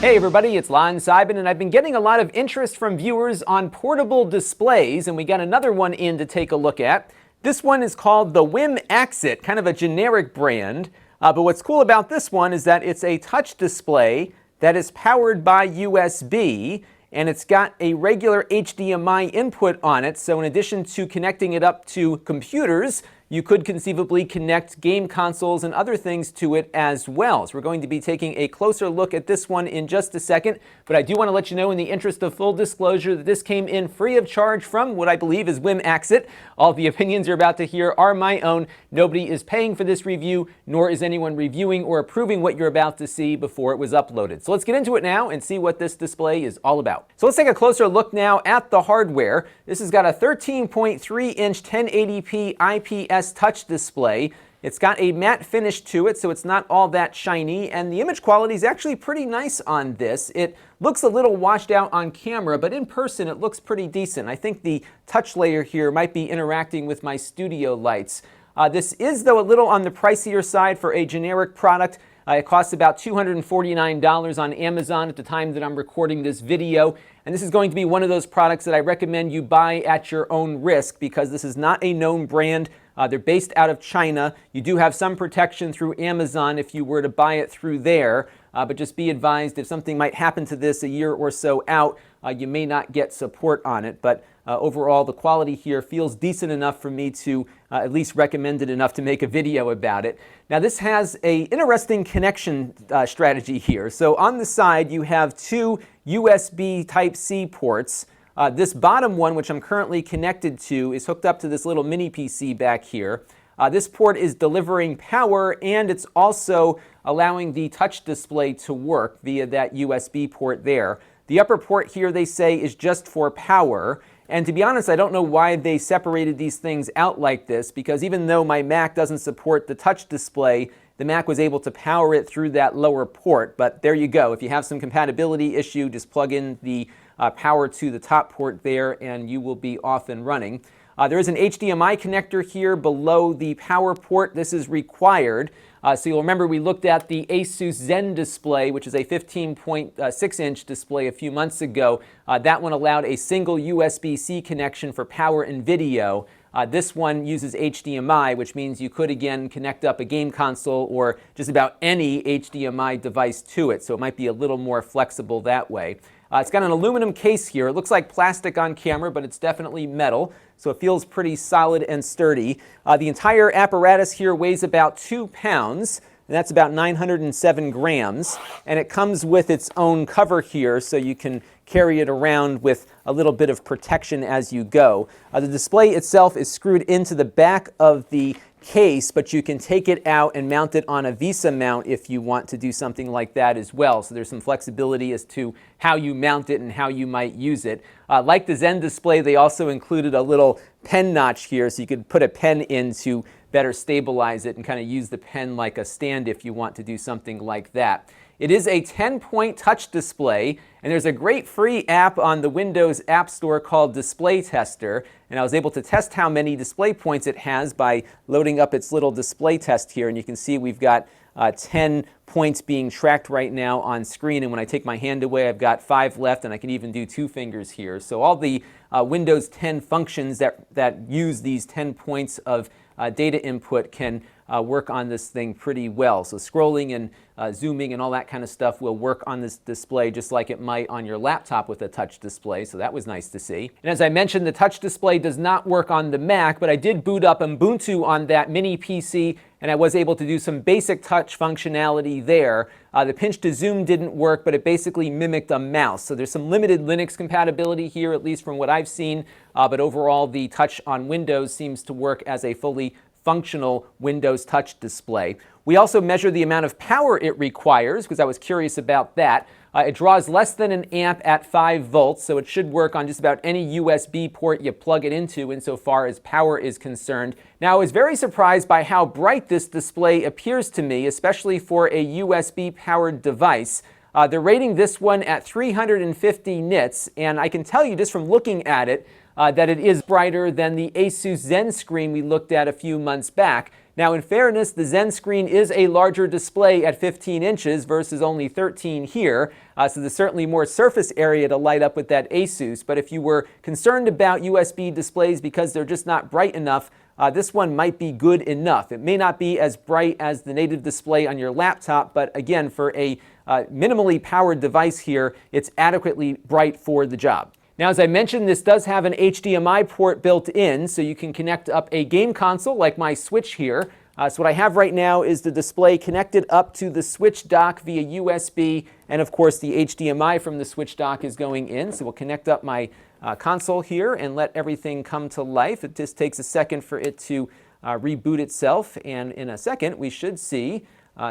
Hey everybody, it's Lon.TV, and I've been getting a lot of interest from viewers on portable displays, and we got another one in to take a look at. This one is called the WIMAXIT, kind of a generic brand, but what's cool about this one is that it's a touch display that is powered by USB, and it's got a regular HDMI input on it, so in addition to connecting it up to computers, you could conceivably connect game consoles and other things to it as well. So we're going to be taking a closer look at this one in just a second, but I do want to let you know in the interest of full disclosure that this came in free of charge from what I believe is WIMAXIT. All the opinions you're about to hear are my own. Nobody is paying for this review, nor is anyone reviewing or approving what you're about to see before it was uploaded. So let's get into it now and see what this display is all about. So let's take a closer look now at the hardware. This has got a 13.3-inch 1080p IPS touch display. It's got a matte finish to it, so it's not all that shiny, and the image quality is actually pretty nice on this. It looks a little washed out on camera, but in person it looks pretty decent. I think the touch layer here might be interacting with my studio lights. This is, though, a little on the pricier side for a generic product. It costs about $249 on Amazon at the time that I'm recording this video. And this is going to be one of those products that I recommend you buy at your own risk because this is not a known brand. They're based out of China. You do have some protection through Amazon if you were to buy it through there. But just be advised if something might happen to this a year or so out, you may not get support on it. But overall, the quality here feels decent enough for me to at least recommend it enough to make a video about it. Now, this has an interesting connection strategy here. So on the side, you have two USB Type-C ports. This bottom one, which I'm currently connected to, is hooked up to this little mini PC back here. This port is delivering power, and it's also allowing the touch display to work via that USB port there. The upper port here, they say, is just for power. And to be honest, I don't know why they separated these things out like this, because even though my Mac doesn't support the touch display, the Mac was able to power it through that lower port. But there you go. If you have some compatibility issue, just plug in the power to the top port there, and you will be off and running. There is an HDMI connector here below the power port. This is required. So you'll remember we looked at the Asus Zen display, which is a 15.6-inch display a few months ago. That one allowed a single USB-C connection for power and video. This one uses HDMI, which means you could, again, connect up a game console or just about any HDMI device to it. So it might be a little more flexible that way. It's got an aluminum case here. It looks like plastic on camera, but it's definitely metal, so it feels pretty solid and sturdy. The entire apparatus here weighs about 2 pounds, and that's about 907 grams. And it comes with its own cover here, so you can carry it around with a little bit of protection as you go. The display itself is screwed into the back of the case, but you can take it out and mount it on a VESA mount if you want to do something like that as well. So there's some flexibility as to how you mount it and how you might use it. Like the Zen display, they also included a little pen notch here, so you could put a pen in to better stabilize it and kind of use the pen like a stand if you want to do something like that. It is a 10-point touch display, and there's a great free app on the Windows App Store called Display Tester, and I was able to test how many display points it has by loading up its little display test here, and you can see we've got 10 points being tracked right now on screen, and when I take my hand away, I've got 5 left, and I can even do 2 fingers here. So all the Windows 10 functions that use these 10 points of data input can work on this thing pretty well. So scrolling and zooming and all that kind of stuff will work on this display just like it might on your laptop with a touch display, so that was nice to see. And as I mentioned, the touch display does not work on the Mac, but I did boot up Ubuntu on that mini PC, and I was able to do some basic touch functionality there. The pinch to zoom didn't work, but it basically mimicked a mouse. So there's some limited Linux compatibility here, at least from what I've seen, but overall the touch on Windows seems to work as a fully functional Windows touch display. We also measure the amount of power it requires, because I was curious about that. It draws less than an amp at 5 volts, so it should work on just about any USB port you plug it into insofar as power is concerned. Now, I was very surprised by how bright this display appears to me, especially for a USB-powered device. They're rating this one at 350 nits, and I can tell you just from looking at it that it is brighter than the Asus Zen screen we looked at a few months back. Now, in fairness, the Zen screen is a larger display at 15 inches versus only 13 here, so there's certainly more surface area to light up with that Asus. But if you were concerned about USB displays because they're just not bright enough, this one might be good enough. It may not be as bright as the native display on your laptop, but again, for a minimally powered device here, it's adequately bright for the job. Now, as I mentioned, this does have an HDMI port built in, so you can connect up a game console like my Switch here. So what I have right now is the display connected up to the Switch dock via USB, and of course the HDMI from the Switch dock is going in. So we'll connect up my console here and let everything come to life. It just takes a second for it to reboot itself, and in a second we should see,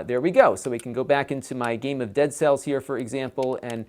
there we go. So we can go back into my game of Dead Cells here, for example, and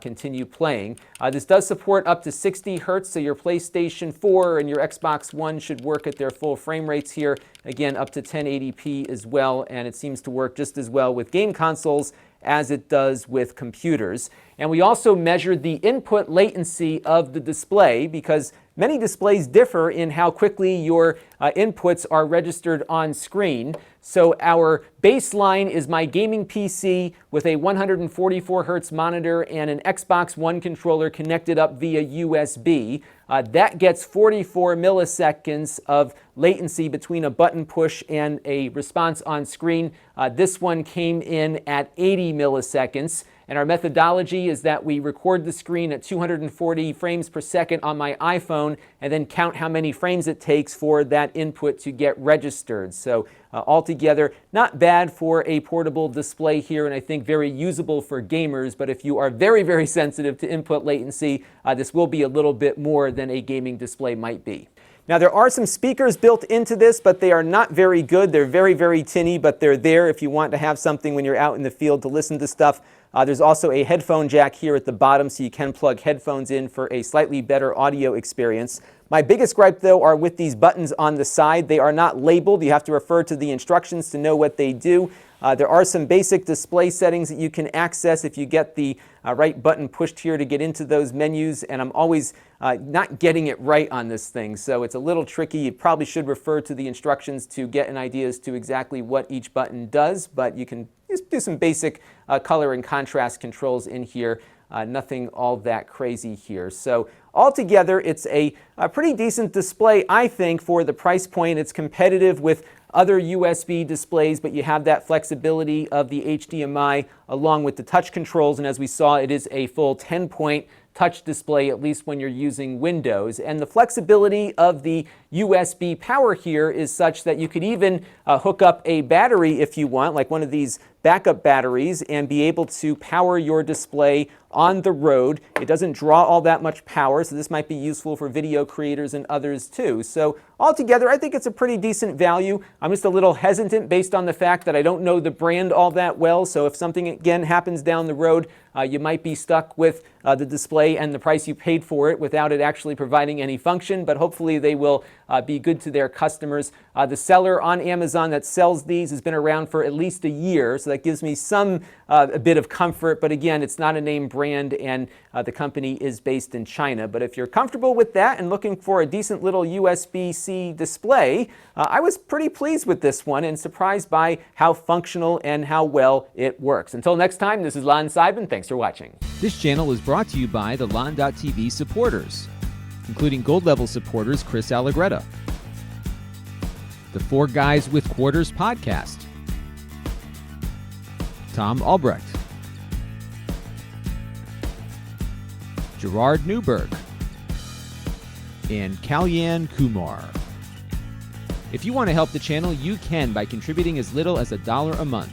continue playing. This does support up to 60 Hertz, so your PlayStation 4 and your Xbox One should work at their full frame rates here. Again, up to 1080p as well, and it seems to work just as well with game consoles as it does with computers. And we also measured the input latency of the display because many displays differ in how quickly your inputs are registered on screen. So our baseline is my gaming PC with a 144 Hertz monitor and an Xbox One controller connected up via USB. That gets 44 milliseconds of latency between a button push and a response on screen. This one came in at 80 milliseconds. And our methodology is that we record the screen at 240 frames per second on my iPhone and then count how many frames it takes for that input to get registered. So altogether, not bad for a portable display here, and I think very usable for gamers. But if you are very, very sensitive to input latency, this will be a little bit more than a gaming display might be. Now, there are some speakers built into this, but they are not very good. They're very, very tinny, but they're there if you want to have something when you're out in the field to listen to stuff. There's also a headphone jack here at the bottom, so you can plug headphones in for a slightly better audio experience. My biggest gripe, though, are with these buttons on the side. They are not labeled. You have to refer to the instructions to know what they do. There are some basic display settings that you can access if you get the right button pushed here to get into those menus, and I'm always not getting it right on this thing, so it's a little tricky. You probably should refer to the instructions to get an idea as to exactly what each button does, but you can just do some basic color and contrast controls in here. Nothing all that crazy here. So altogether, it's a pretty decent display, I think, for the price point. It's competitive with other USB displays, but you have that flexibility of the HDMI along with the touch controls, and as we saw, it is a full 10-point touch display, at least when you're using Windows. And the flexibility of the USB power here is such that you could even hook up a battery if you want, like one of these backup batteries, and be able to power your display on the road. It doesn't draw all that much power, so this might be useful for video creators and others too. So altogether, I think it's a pretty decent value. I'm just a little hesitant based on the fact that I don't know the brand all that well, so if something again happens down the road, you might be stuck with the display and the price you paid for it without it actually providing any function, but hopefully they will be good to their customers. The seller on Amazon that sells these has been around for at least a year, so that gives me some a bit of comfort, but again, it's not a name brand, and the company is based in China. But if you're comfortable with that and looking for a decent little USB-C display, I was pretty pleased with this one and surprised by how functional and how well it works. Until next time, this is Lon.TV. Thanks for watching. This channel is brought to you by the Lon.TV supporters, including gold level supporters Chris Allegretta, the Four Guys with Quarters podcast, Tom Albrecht, Gerard Newberg, and Kalyan Kumar. If you want to help the channel, you can by contributing as little as $1 a month.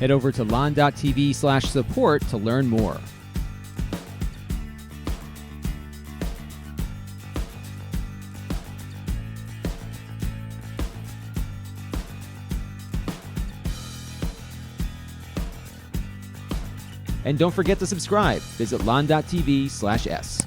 Head over to lon.tv/support to learn more. And don't forget to subscribe. Visit lon.tv/s.